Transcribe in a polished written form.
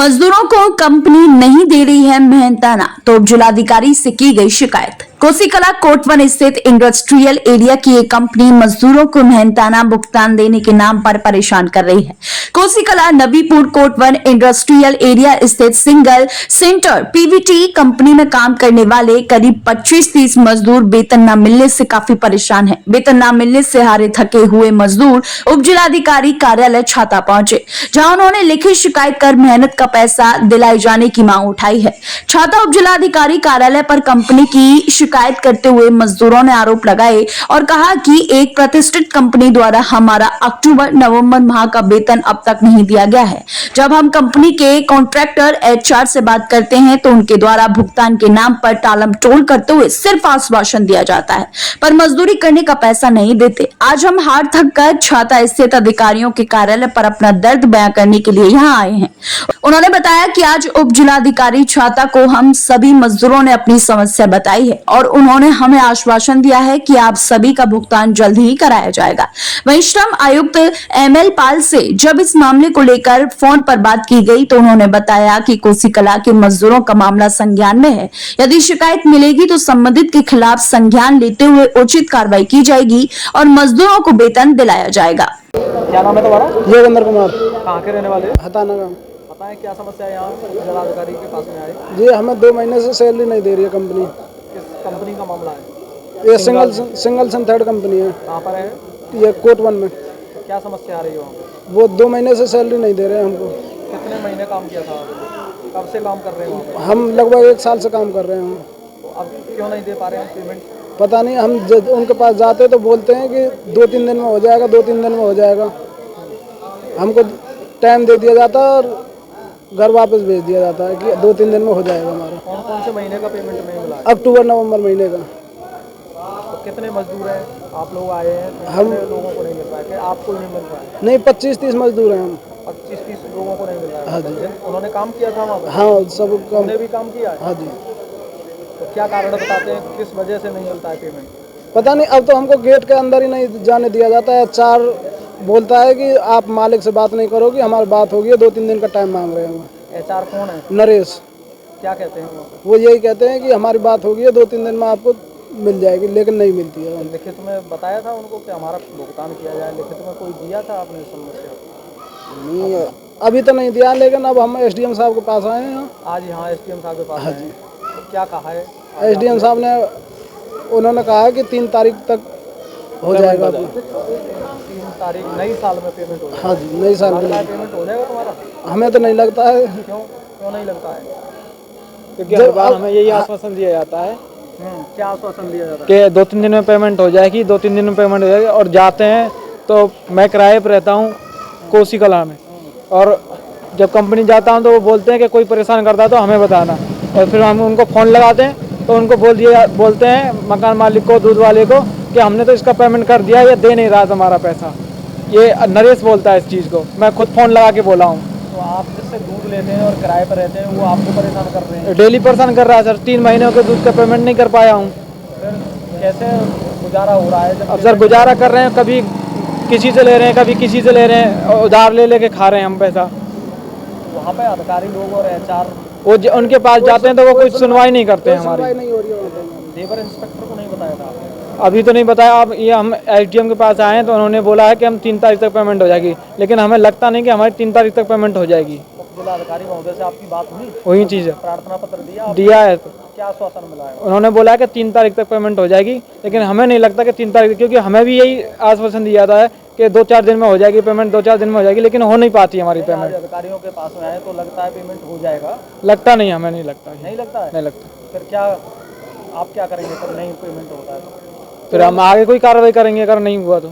मजदूरों को कंपनी नहीं दे रही है मेहनताना, तो उप जिलाधिकारी से की गई शिकायत। कोसीकला कोटवन स्थित इंडस्ट्रियल एरिया की एक कंपनी मजदूरों को मेहनताना भुगतान देने के नाम पर परेशान कर रही है। कोसीकला नबीपुर कोटवन इंडस्ट्रियल एरिया स्थित सिंगल सेंटर पीवीटी कंपनी में काम करने वाले करीब 25-30 मजदूर वेतन न मिलने से काफी परेशान हैं। वेतन न मिलने से हारे थके हुए मजदूर उप जिलाधिकारी कार्यालय छाता पहुंचे, जहां उन्होंने लिखित शिकायत कर मेहनत का पैसा दिलाए जाने की मांग उठाई है। छाता उप जिलाधिकारी कार्यालय पर कंपनी की शिकायत करते हुए मजदूरों ने आरोप लगाए और कहा कि एक प्रतिष्ठित कंपनी द्वारा हमारा अक्टूबर-नवंबर माह का वेतन अब तक नहीं दिया गया है। जब हम कंपनी के कॉन्ट्रैक्टर एचआर से बात करते हैं तो उनके द्वारा भुगतान के नाम पर टालम टोल करते हुए सिर्फ आश्वासन दिया जाता है, पर मजदूरी करने का पैसा नहीं देते। आज हम हार थक कर छाता स्थित अधिकारियों के कार्यालय पर अपना दर्द बयां करने के लिए यहाँ आए हैं। उन्होंने बताया कि आज उप जिलाधिकारी छाता को हम सभी मजदूरों ने अपनी समस्या बताई है और उन्होंने हमें आश्वासन दिया है कि आप सभी का भुगतान जल्द ही कराया जाएगा। वहीं श्रम आयुक्त एमएल पाल से जब इस मामले को लेकर फोन पर बात की गई तो उन्होंने बताया कि कोसीकला के मजदूरों का मामला संज्ञान में है। यदि शिकायत मिलेगी तो संबंधित के खिलाफ संज्ञान लेते हुए उचित कार्रवाई की जाएगी और मजदूरों को वेतन दिलाया जाएगा। क्या नाम है तुम्हारा? योगेंद्र कुमार। कहाँ के रहने वाले? हताना गाँव। पता है क्या समस्या है यहाँ जिलाधिकारी के पास में आए? जी, हमें 2 महीने से सैलरी नहीं दे रही है कंपनी। किस कंपनी का मामला है? ये सिंगल थर्ड कंपनी है। कहाँ पर है? ये कोटवन में। क्या समस्या आ रही है वहाँ पे? वो 2 महीने से सैलरी नहीं दे रहे हैं हमको। कितने महीने काम किया था? कब से काम कर रहे हैं वहाँ पे? हम लगभग 1 साल से काम कर रहे हैं। तो अब क्यों नहीं दे पा रहे हैं पेमेंट? पता नहीं, हम उनके पास जाते तो बोलते हैं कि 2-3 दिन में हो जाएगा, 2-3 दिन में हो जाएगा। हमको टाइम दे दिया जाता है और घर वापस भेज दिया जाता है कि 2-3 दिन में हो जाएगा हमारा। कौन कौन से महीने का पेमेंट नहीं मिला? अक्टूबर-नवंबर महीने का। तो कितने मजदूर हैं? आप लोग आए हैं तो हम लोगों को नहीं मिल रहा है कि आपको नहीं मिल रहा है? नहीं, 25-30 मजदूर हैं हम। 25-30 लोगों को नहीं मिल रहा है। हाँ जी। उन्होंने काम किया था वहाँ पे? हाँ, सब काम। उन्होंने भी काम किया है? हाँ जी। तो क्या कारण बताते हैं किस वजह से नहीं मिलता है पेमेंट? पता नहीं, अब तो हमको गेट के अंदर ही नहीं जाने दिया जाता है। 4 बोलता है कि आप मालिक से बात नहीं करोगे, हमारी बात होगी। 2-3 दिन का टाइम मांग रहे हैं। एचआर कौन है? नरेश। क्या कहते हैं वो यही कहते हैं कि हमारी बात होगी, 2-3 दिन में आपको मिल जाएगी, लेकिन नहीं मिलती है। लिखित में बताया था उनको कि हमारा भुगतान किया जाए? लिखित में कोई दिया था आपने समस्या? नहीं, अभी तो नहीं दिया, लेकिन अब हम एसडीएम साहब के पास आए हैं। आज यहाँ एसडीएम साहब के पास हाँ आए जी। हैं। तो क्या कहा है एसडीएम साहब ने? उन्होंने कहा है कि 3 तारीख तक हो जाएगा। 3 तारीख नई साल में पेमेंट हो जाएगा? हाँ जी, नई साल में पेमेंट हो जाएगा तुम्हारा? हमें तो नहीं लगता है। क्यों नहीं लगता है? क्योंकि हर बार हमें यही आश्वासन दिया जाता है क्या आश्वासन दिया जाता है? कि 2-3 दिन में पेमेंट हो जाएगी, 2-3 दिन में पेमेंट हो जाएगी। और जाते हैं तो मैं किराए पर रहता हूँ कोसीकला में, और जब कंपनी जाता हूँ तो वो बोलते हैं कि कोई परेशान करता है तो हमें बताना, और फिर हम उनको फ़ोन लगाते हैं तो उनको बोलते हैं मकान मालिक को, दूध वाले को, कि हमने तो इसका पेमेंट कर दिया, ये दे नहीं रहा हमारा पैसा। ये नरेश बोलता है इस चीज़ को, मैं खुद फ़ोन लगा के बोला हूँ। तो आप जिससे दूध लेते हैं और किराए पर रहते हैं वो आपको परेशान कर रहे हैं? डेली परेशान कर रहा है सर। 3 महीनों के दूध का पेमेंट नहीं कर पाया हूँ। फिर कैसे गुजारा हो रहा है? अब सर गुजारा कर रहे हैं, कभी किसी से ले रहे हैं, कभी किसी से ले रहे हैं, उधार ले लेके खा रहे हैं हम पैसा। वहाँ पे अधिकारी लोग और एचआर वो उनके पास जाते हैं तो वो कोई सुनवाई नहीं करते हैं हमारी। नहीं हो रही है। लेबर इंस्पेक्टर को नहीं बताया था आपने? अभी तो नहीं बताया। अब ये हम एसडीएम के पास आए हैं तो उन्होंने बोला है कि हम 3 तारीख तक पेमेंट हो जाएगी, लेकिन हमें लगता नहीं कि हमारी 3 तारीख तक पेमेंट हो जाएगी। जिलाधिकारी महोदय से आपकी बात हुई? वही चीज़ है। प्रार्थना पत्र दिया? दिया है। तो क्या आश्वासन मिला है? उन्होंने बोला है कि 3 तारीख तक पेमेंट हो जाएगी, लेकिन हमें नहीं लगता कि 3 तारीख, क्योंकि हमें भी यही आश्वासन दिया जाता है कि 2-4 दिन में हो जाएगी पेमेंट, 2-4 दिन में हो जाएगी, लेकिन हो नहीं पाती हमारी पेमेंट। अधिकारियों के पास में आए तो लगता है पेमेंट हो जाएगा? लगता नहीं, हमें नहीं लगता। नहीं लगता है? नहीं लगता। फिर क्या आप क्या करेंगे? फिर नहीं पेमेंट होता है तो फिर हम आगे कोई कार्रवाई करेंगे अगर नहीं हुआ तो।